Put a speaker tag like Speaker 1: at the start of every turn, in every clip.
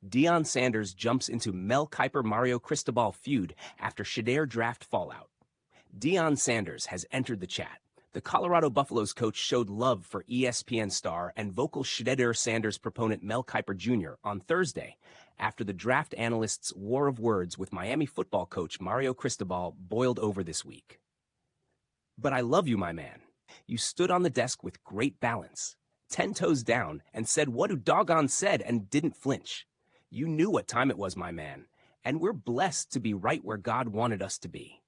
Speaker 1: Deion Sanders jumps into Mel Kiper-Mario Cristobal feud after Shedeur draft fallout. Deion Sanders has entered the chat. The Colorado Buffaloes coach showed love for ESPN star and vocal Shedeur Sanders proponent Mel Kiper Jr. on Thursday after the draft analyst's war of words with Miami football coach Mario Cristobal boiled over this week. "But I love you, my man. You stood on the desk with great balance, 10 toes down, and said what you doggone said and didn't flinch. You knew what time it was, my man, and we're blessed to be right where God wanted us to be.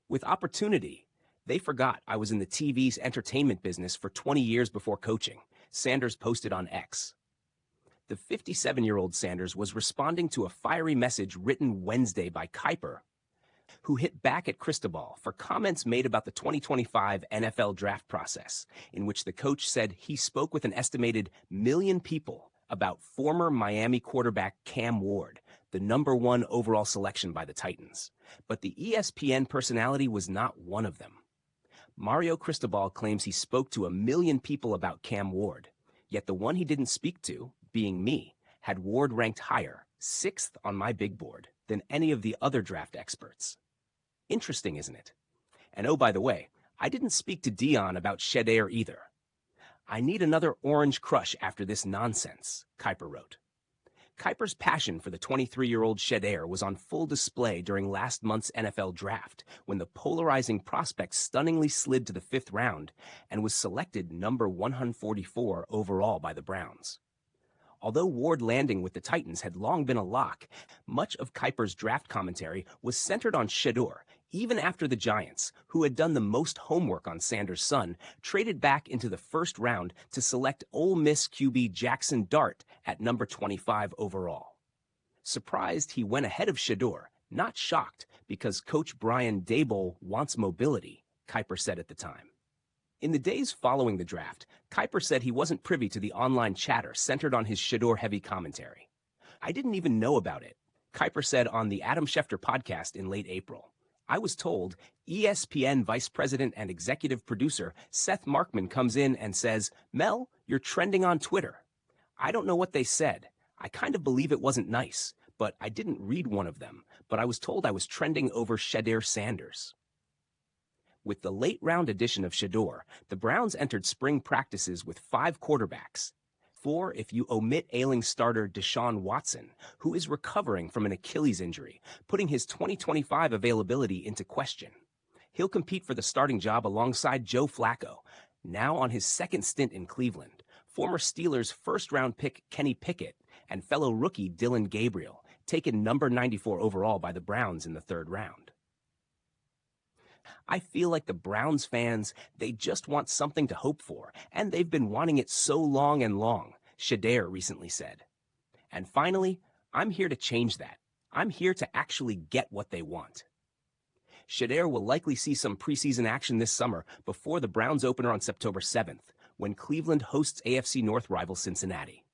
Speaker 1: With opportunity, they forgot I was in the TV's entertainment business for 20 years before coaching," Sanders posted on X. The 57-year-old Sanders was responding to a fiery message written Wednesday by Kiper, who hit back at Cristobal for comments made about the 2025 NFL draft process, in which the coach said he spoke with an estimated million people about former Miami quarterback Cam Ward, the #1 overall selection by the Titans. But the ESPN personality was not one of them. Mario Cristobal claims he spoke to 1 million people about Cam Ward, yet the one he didn't speak to, being me, had Ward ranked higher, 6th on my big board, than any of the other draft experts. Interesting, isn't it? And oh, by the way, I didn't speak to Deion about Shedeur either. I need another orange crush after this nonsense, Kiper wrote. Kiper's passion for the 23-year-old Shedeur was on full display during last month's NFL draft, when the polarizing prospect stunningly slid to the 5th round and was selected number 144 overall by the Browns. Although Ward landing with the Titans had long been a lock, much of Kiper's draft commentary was centered on Shedeur, even after the Giants, who had done the most homework on Sanders' son, traded back into the 1st round to select Ole Miss QB Jackson Dart at number 25 overall. Surprised he went ahead of Shedeur, not shocked because Coach Brian Daboll wants mobility, Kiper said at the time. In the days following the draft, Kiper said he wasn't privy to the online chatter centered on his Shedeur-heavy commentary. "I didn't even know about it," Kiper said on the Adam Schefter podcast in late April. "I was told ESPN Vice President and Executive Producer Seth Markman comes in and says, 'Mel, you're trending on Twitter.' I don't know what they said. I kind of believe it wasn't nice, but I didn't read one of them, but I was told I was trending over Shedeur Sanders." With the late-round addition of Shedeur, the Browns entered spring practices with 5 quarterbacks. 4 if you omit ailing starter Deshaun Watson, who is recovering from an Achilles injury, putting his 2025 availability into question. He'll compete for the starting job alongside Joe Flacco, now on his 2nd stint in Cleveland, former Steelers first-round pick Kenny Pickett, and fellow rookie Dylan Gabriel, taken number 94 overall by the Browns in the 3rd round. "I feel like the Browns fans, they just want something to hope for, and they've been wanting it so long and long," Shedeur recently said. "And finally, I'm here to change that. I'm here to actually get what they want." Shedeur will likely see some preseason action this summer before the Browns opener on September 7th, when Cleveland hosts AFC North rival Cincinnati.